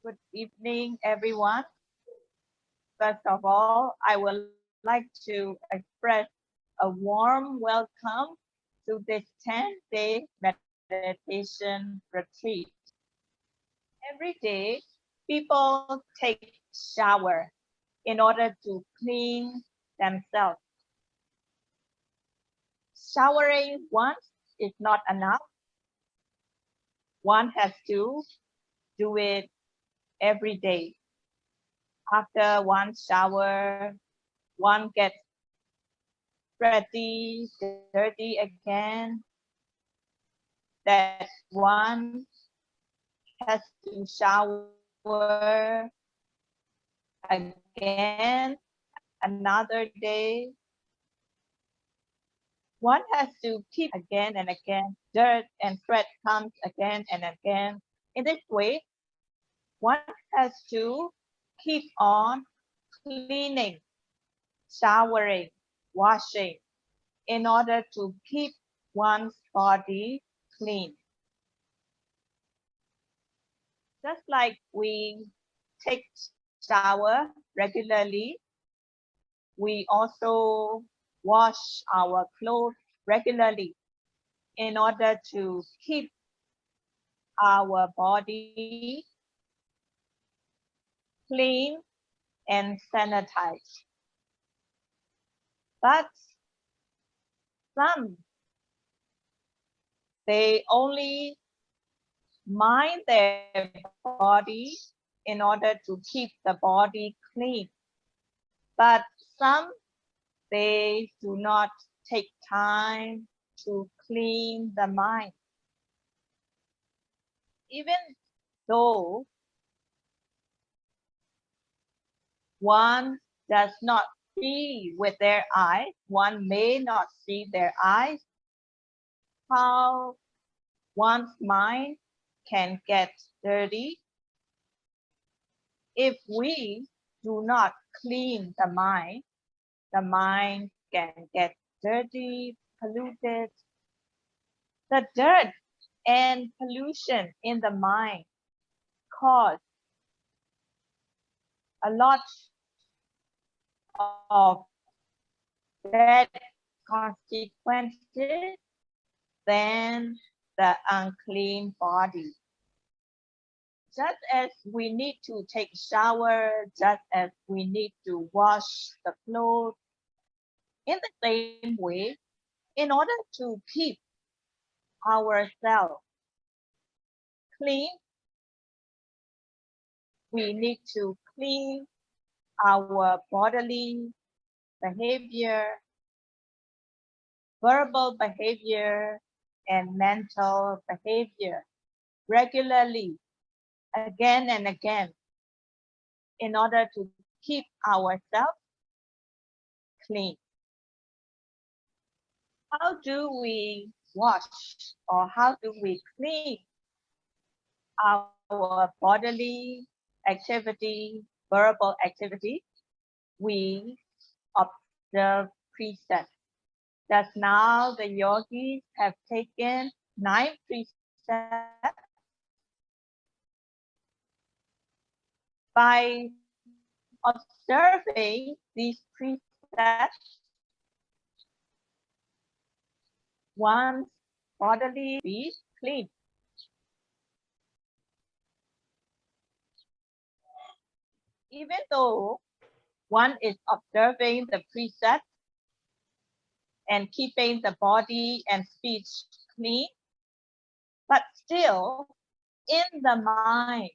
Good evening, everyone. First of all, I would like to express a warm welcome to this 10-day meditation retreat. Every day, people take shower in order to clean themselves. Showering once is not enough. One has to do it every day. After one shower, one gets dirty again, that one has to shower again another day. One has to keep again and again. Dirt and sweat comes again and again. In this way, one has to keep on cleaning, showering, washing in order to keep one's body clean. Just like we take shower regularly, we also wash our clothes regularly in order to keep our body clean and sanitized. But some, they only mind their body in order to keep the body clean. But some, they do not take time to clean the mind. Even though one does not see with their eyes, one may not see their eyes, how one's mind can get dirty. If we do not clean the mind can get dirty, polluted. The dirt and pollution in the mind cause a lot of bad consequences than the unclean body. Just as we need to take shower, just as we need to wash the clothes, in the same way, in order to keep ourselves clean, we need to clean our bodily behavior, verbal behavior, and mental behavior regularly, again and again, in order to keep ourselves clean. How do we wash or how do we clean our bodily activity, verbal activity? We observe precepts. Thus now the yogis have taken 9 precepts. By observing these precepts, one's bodily be clean. Even though one is observing the precepts and keeping the body and speech clean, but still in the mind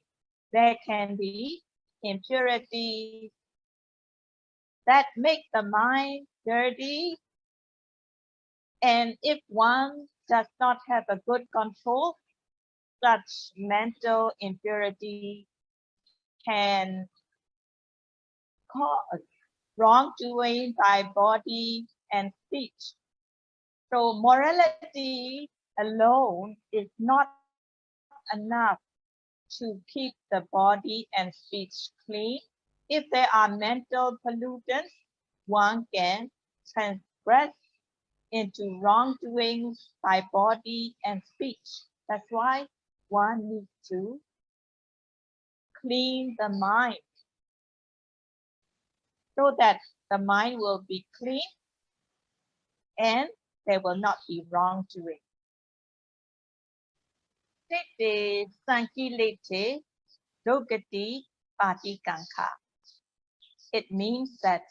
there can be impurities that make the mind dirty. And if one does not have a good control, such mental impurity can cause wrongdoing by body and speech. So morality alone is not enough to keep the body and speech clean. If there are mental pollutants, one can transgress into wrongdoings by body and speech. That's why one needs to clean the mind so that the mind will be clean and there will not be wrongdoing. Tete Sankilete Dogati Patikanka. It means that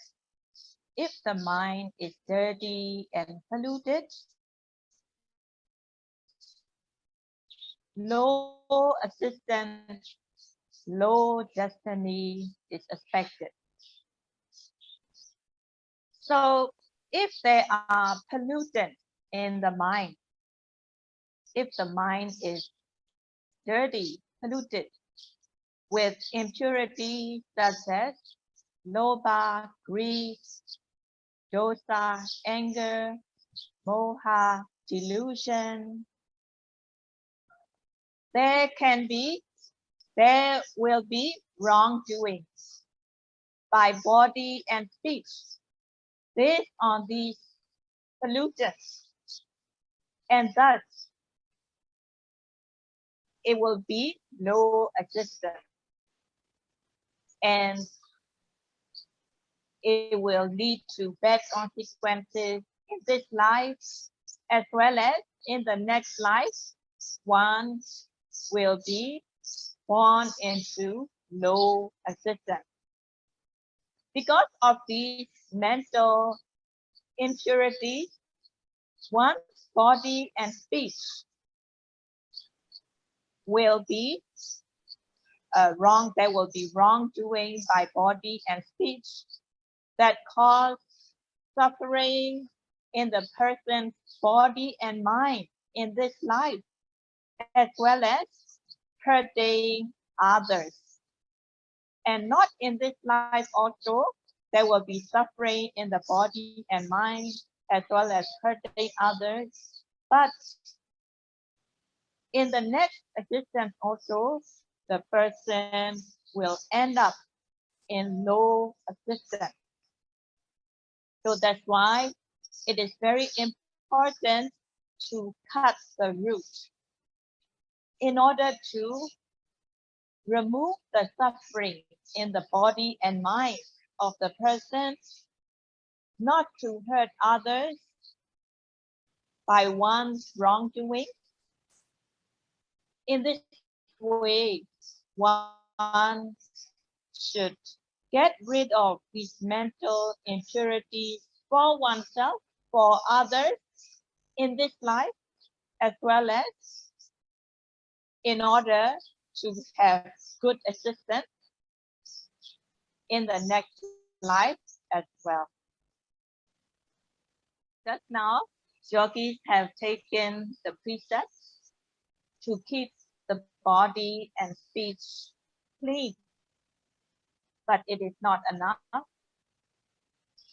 if the mind is dirty and polluted, low assistance, low destiny is expected. So if there are pollutants in the mind, if the mind is dirty, polluted with impurity such as lobha, greed, dosa, anger, moha, delusion, there will be wrongdoings by body and speech based on these pollutants, and thus it will be low existence, and it will lead to bad consequences in this life as well as in the next life. One will be born into low existence. Because of these mental impurities, one's body and speech will be wrong. There will be wrongdoing by body and speech that cause suffering in the person's body and mind in this life, as well as hurting others. And not in this life also, there will be suffering in the body and mind, as well as hurting others. But in the next existence also, the person will end up in low existence. So that's why it is very important to cut the root in order to remove the suffering in the body and mind of the person, not to hurt others by one's wrongdoing. In this way, one should get rid of these mental impurities for oneself, for others in this life, as well as in order to have good assistance in the next life as well. Just now, yogis have taken the precepts to keep the body and speech clean, but it is not enough.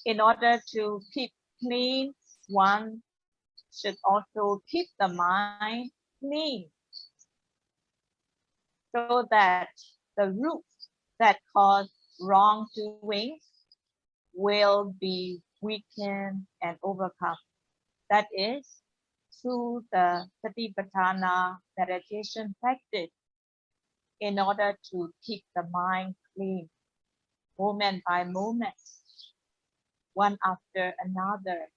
In order to keep clean, one should also keep the mind clean, so that the roots that cause wrongdoing will be weakened and overcome. That is through the Satipatthana meditation practice, in order to keep the mind clean, moment by moment, one after another.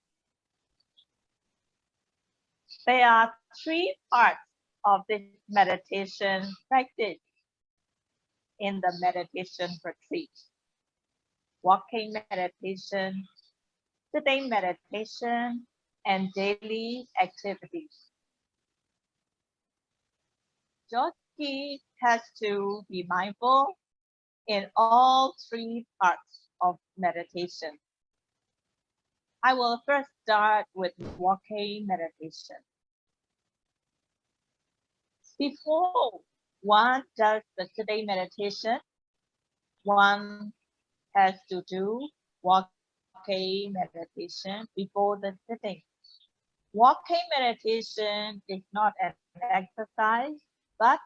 There are three parts of this meditation practice in the meditation retreat: walking meditation, sitting meditation, and daily activities. Yogi has to be mindful in all three parts of meditation. I will first start with walking meditation. Before one does the sitting meditation, one has to do walking meditation before the sitting. Walking meditation is not an exercise, but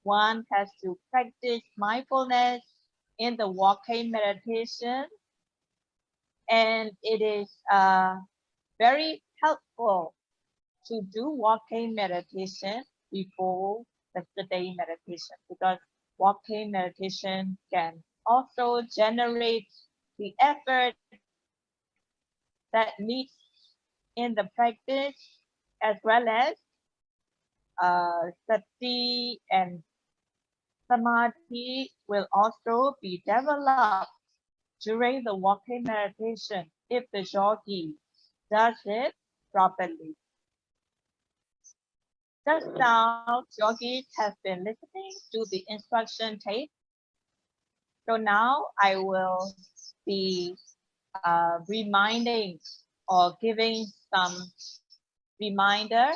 one has to practice mindfulness in the walking meditation, and it is very helpful to do walking meditation before the sitting meditation, because walking meditation can also generate the effort that needs in the practice, as well as sati and samadhi will also be developed during the walking meditation if the yogi does it properly. Just now, yogis have been listening to the instruction tape. So now I will be reminding or giving some reminder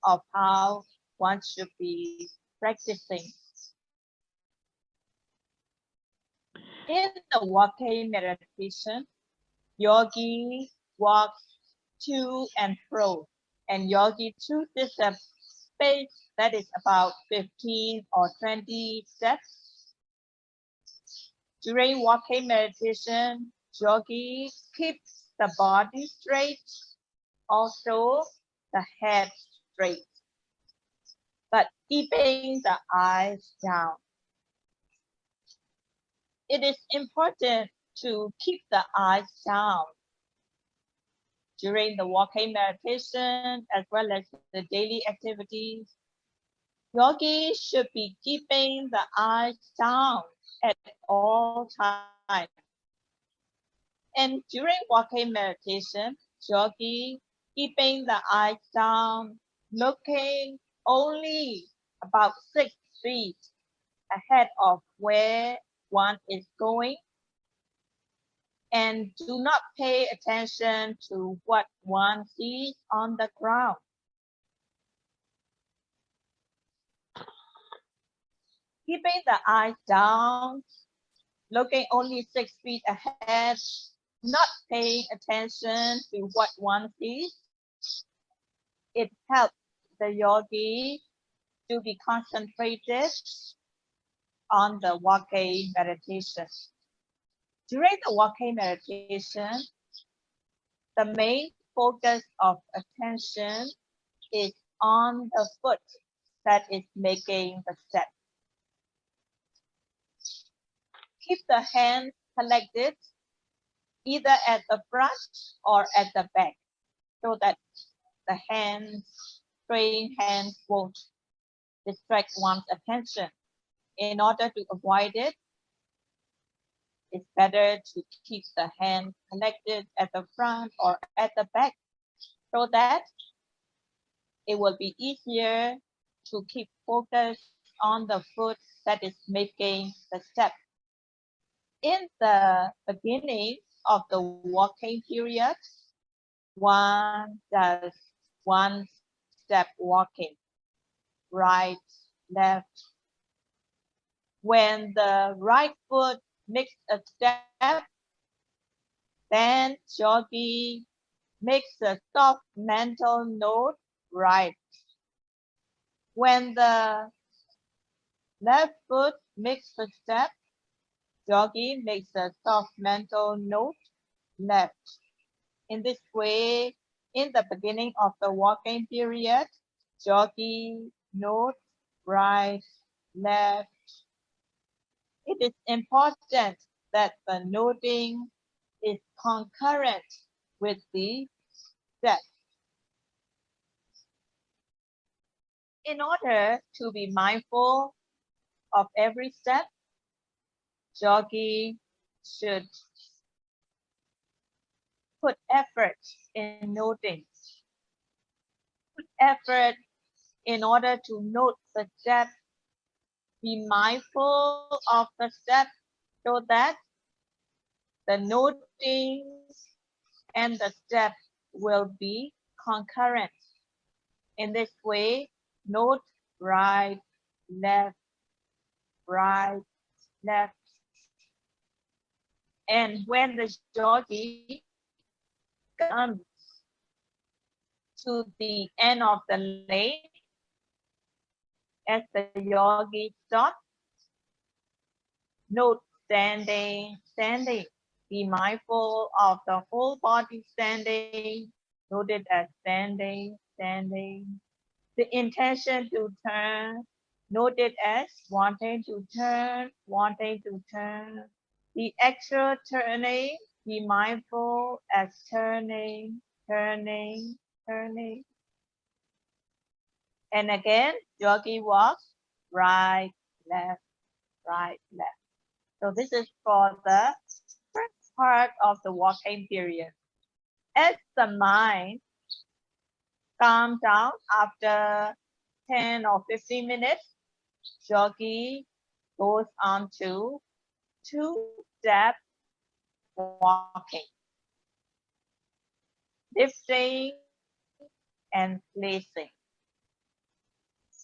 of how one should be practicing. In the walking meditation, yogi walks to and fro, and yogi chooses a space that is about 15 or 20 steps. During walking meditation, yogi keeps the body straight, also the head straight, but keeping the eyes down. It is important to keep the eyes down during the walking meditation as well as the daily activities. Yogi should be keeping the eyes down at all times. And during walking meditation, yogi keeping the eyes down, looking only about 6 feet ahead of where one is going, and do not pay attention to what one sees on the ground. Keeping the eyes down, looking only 6 feet ahead, not paying attention to what one sees, it helps the yogi to be concentrated on the walking meditation. During the walking meditation, the main focus of attention is on the foot that is making the step. Keep the hands collected either at the front or at the back, so that the straying hands won't distract one's attention. In order to avoid it, it's better to keep the hands collected at the front or at the back, so that it will be easier to keep focus on the foot that is making the step. In the beginning of the walking period, one does one step walking, right, left. When the right foot makes a step, then yogi makes a soft mental note, right. When the left foot makes a step, yogi makes a soft mental note, left. In this way, in the beginning of the walking period, yogi note, right, left. It is important that the noting is concurrent with the step. In order to be mindful of every step, yogi should put effort in noting. Put effort in order to note the step. Be mindful of the step so that the noting and the step will be concurrent. In this way, note right, left, left. And when the yogi comes to the end of the lane, as the yogi stops, note standing, standing. Be mindful of the whole body standing. Note it as standing, standing. The intention to turn, Note it as wanting to turn, wanting to turn. The actual turning, be mindful as turning, turning, turning. And again, yogi walks right, left, right, left. So this is for the first part of the walking period. As the mind calms down after 10 or 15 minutes, yogi goes on to two-step walking, lifting and placing.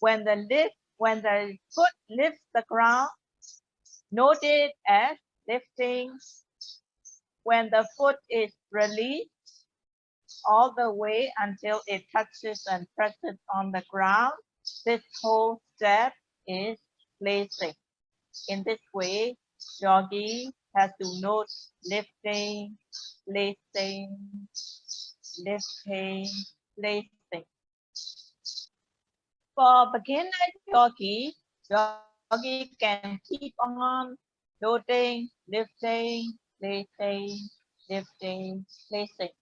When the foot lifts the ground, note it as lifting. When the foot is released all the way until it touches and presses on the ground, this whole step is placing. In this way, yogi has to note lifting, placing, lifting, placing. For beginner yogi can keep on noting, lifting, placing, lifting, placing.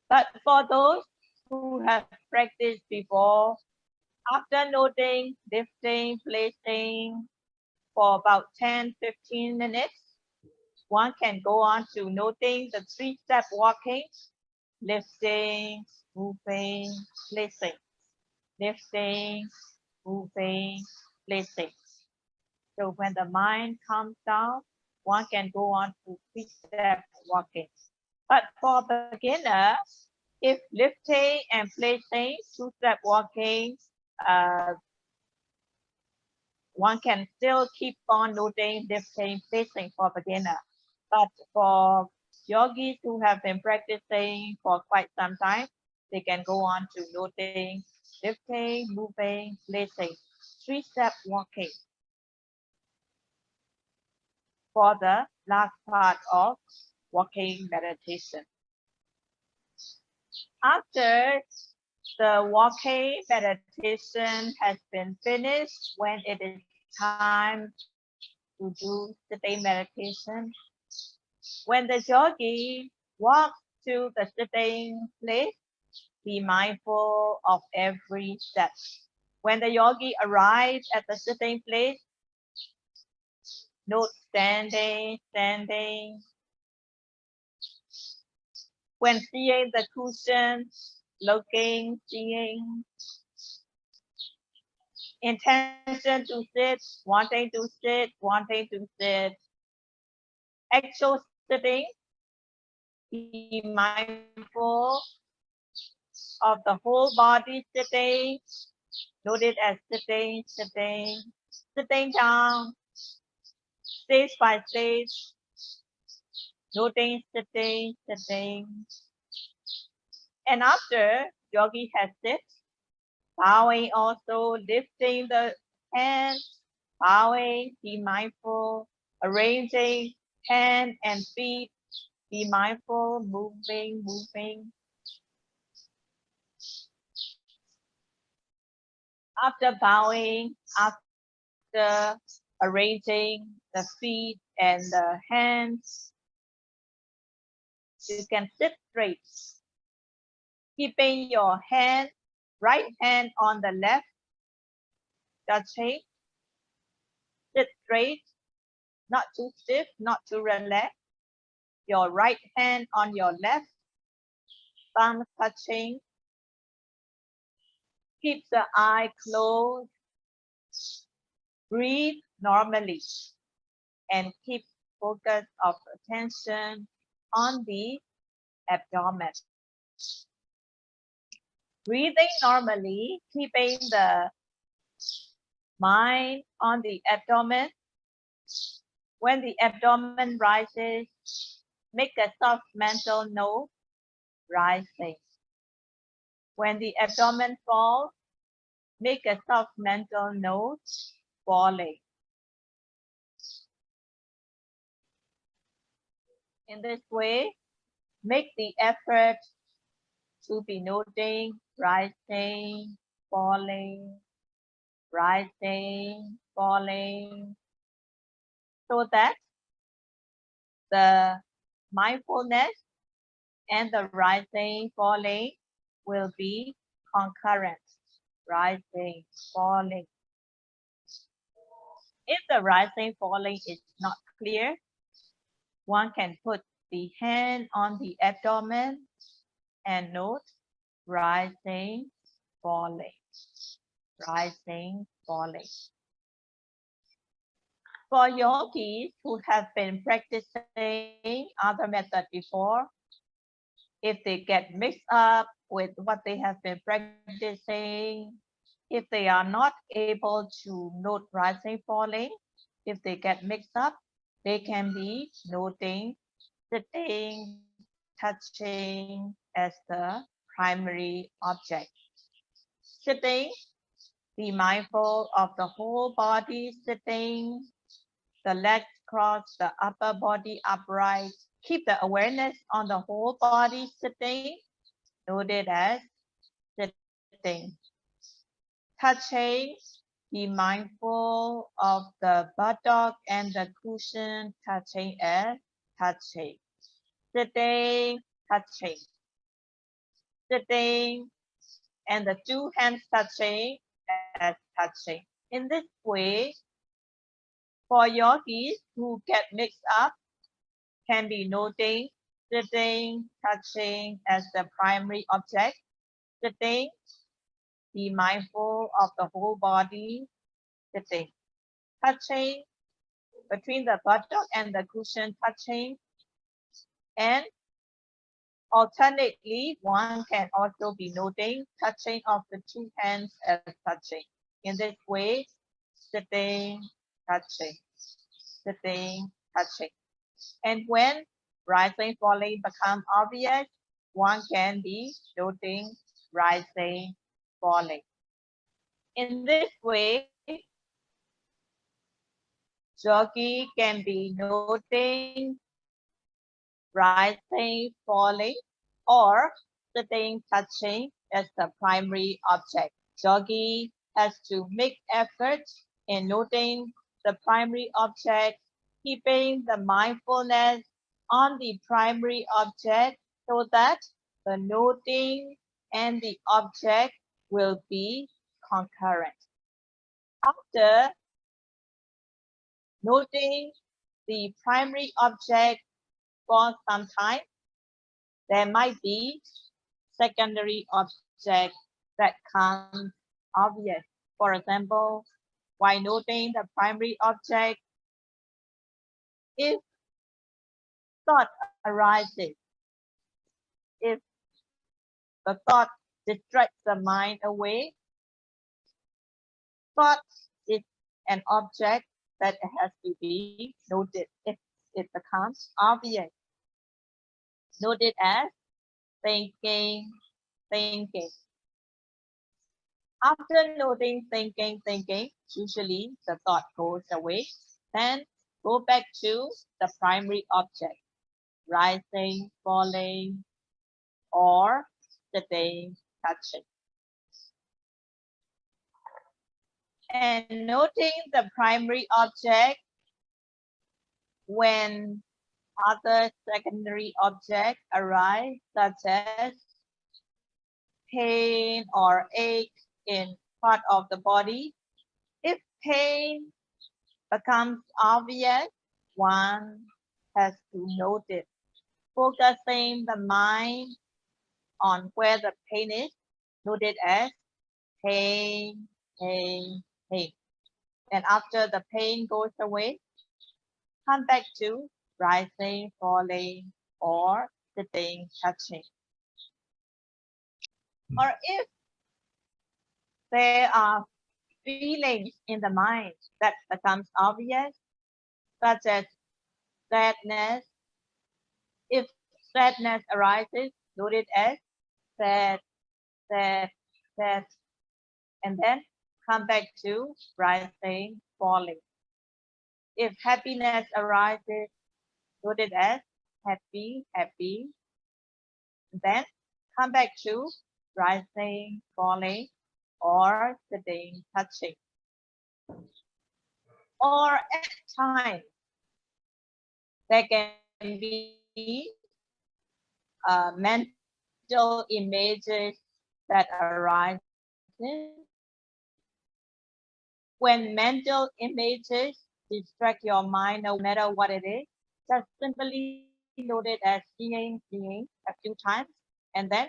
But for those who have practiced before, after noting, lifting, placing for about 10-15 minutes, one can go on to noting the three-step walking, lifting, moving, placing, lifting, moving, placing. So when the mind calms down, one can go on to three-step walking. But for beginner, if lifting and placing, two-step walking, one can still keep on noting, lifting, placing for beginner. But for yogis who have been practicing for quite some time, they can go on to noting, lifting, moving, placing, three-step walking for the last part of walking meditation. After the walking meditation has been finished, when it is time to do sitting meditation, when the yogi walks to the sitting place, be mindful of every step. When the yogi arrives at the sitting place, note standing, standing. When seeing the cushion, looking, seeing. Intention to sit, wanting to sit, wanting to sit. Actual sitting, be mindful of the whole body sitting. Note it as sitting, sitting, sitting down, stage by stage. Noting, sitting, sitting. And after yogi has sit, bowing also, lifting the hands, bowing, be mindful, arranging hand and feet, be mindful, moving, moving. After bowing, after arranging the feet and the hands, you can sit straight, keeping your hand, right hand on the left, touching, sit straight, not too stiff, not too relaxed. Your right hand on your left, palm touching. Keep the eye closed. Breathe normally and keep focus of attention on the abdomen. Breathing normally, keeping the mind on the abdomen. When the abdomen rises, make a soft mental note, rising. When the abdomen falls, make a soft mental note, falling. In this way, make the effort to be noting, rising, falling, rising, falling, so that the mindfulness and the rising, falling will be concurrent. Rising, falling. If the rising, falling is not clear, one can put the hand on the abdomen and note rising, falling, rising, falling. For yogis who have been practicing other methods before, if they get mixed up with what they have been practicing, if they are not able to note rising, falling, if they get mixed up, they can be noting sitting, touching as the primary object. Sitting, be mindful of the whole body sitting, the legs crossed, the upper body upright. Keep the awareness on the whole body sitting, note it as sitting. Touching, be mindful of the buttock and the cushion touching as touching. Sitting, touching. Sitting, and the two hands touching as touching. In this way, for yogis who get mixed up, can be noting sitting, touching as the primary object. Sitting, be mindful of the whole body, sitting. Touching, between the buttock and the cushion touching, and alternately, one can also be noting touching of the two hands as touching. In this way, sitting, touching, sitting, touching. And when rising, falling become obvious, one can be noting rising, falling. In this way, yogi can be noting rising, falling, or sitting, touching as the primary object. Yogi has to make effort in noting the primary object, keeping the mindfulness on the primary object so that the noting and the object will be concurrent. After noting the primary object for some time, there might be secondary object that comes obvious. For example, while noting the primary object, if thought arises, if the thought distracts the mind away, thought is an object that has to be noted if it becomes obvious. Noted as thinking, thinking. After noting thinking, thinking, usually the thought goes away. Then go back to the primary object, rising, falling, or sitting, touching. And noting the primary object when other secondary objects arise, such as pain or ache in part of the body. If pain becomes obvious, one has to note it, focusing the mind on where the pain is, noted as pain, pain, pain. And after the pain goes away, come back to rising, falling, or sitting, touching. Or if there are feelings in the mind that becomes obvious, such as sadness, if sadness arises, note it as sad, sad, sad, and then come back to rising, falling. If happiness arises, note it as happy, happy, then come back to rising, falling, or sitting, touching. or at times there can be mental images that arise. When mental images distract your mind, no matter what it is, just simply note it as seeing a few times, and then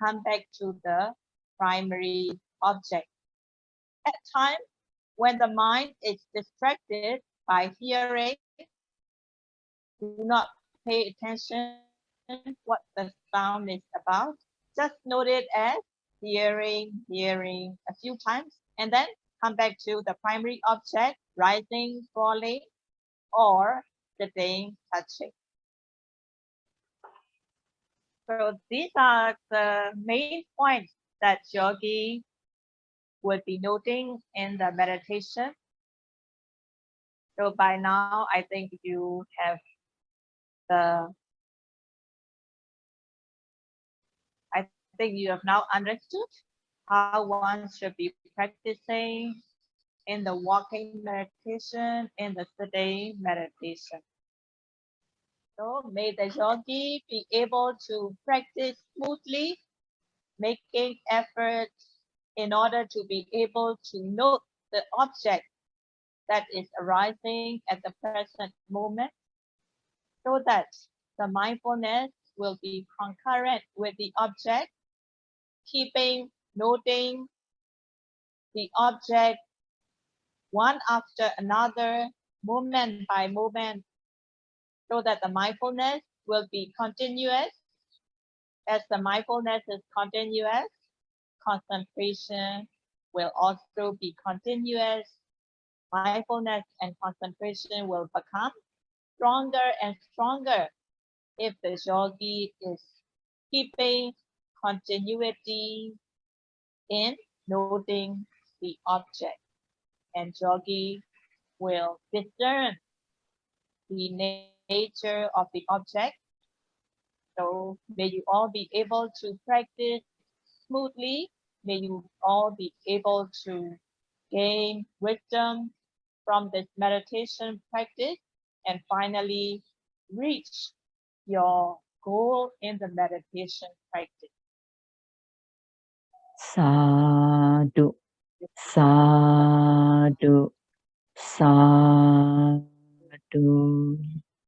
come back to the primary object. At times, when the mind is distracted by hearing, do not pay attention what the sound is about. Just note it as hearing a few times, and then come back to the primary object, rising, falling, or sitting, touching. So these are the main points that yogi would be noting in the meditation. So by now, I think you have now understood how one should be practicing in the walking meditation, in the sitting meditation. So may the yogi be able to practice smoothly, making efforts in order to be able to note the object that is arising at the present moment, so that the mindfulness will be concurrent with the object, noting the object one after another, moment by moment, so that the mindfulness will be continuous. As the mindfulness is continuous, concentration will also be continuous. Mindfulness and concentration will become stronger and stronger if the yogi is keeping continuity in noting the object, and yogi will discern the nature of the object. So may you all be able to practice smoothly. May you all be able to gain wisdom from this meditation practice, and finally reach your goal in the meditation practice. Sadhu, sadhu, sadhu.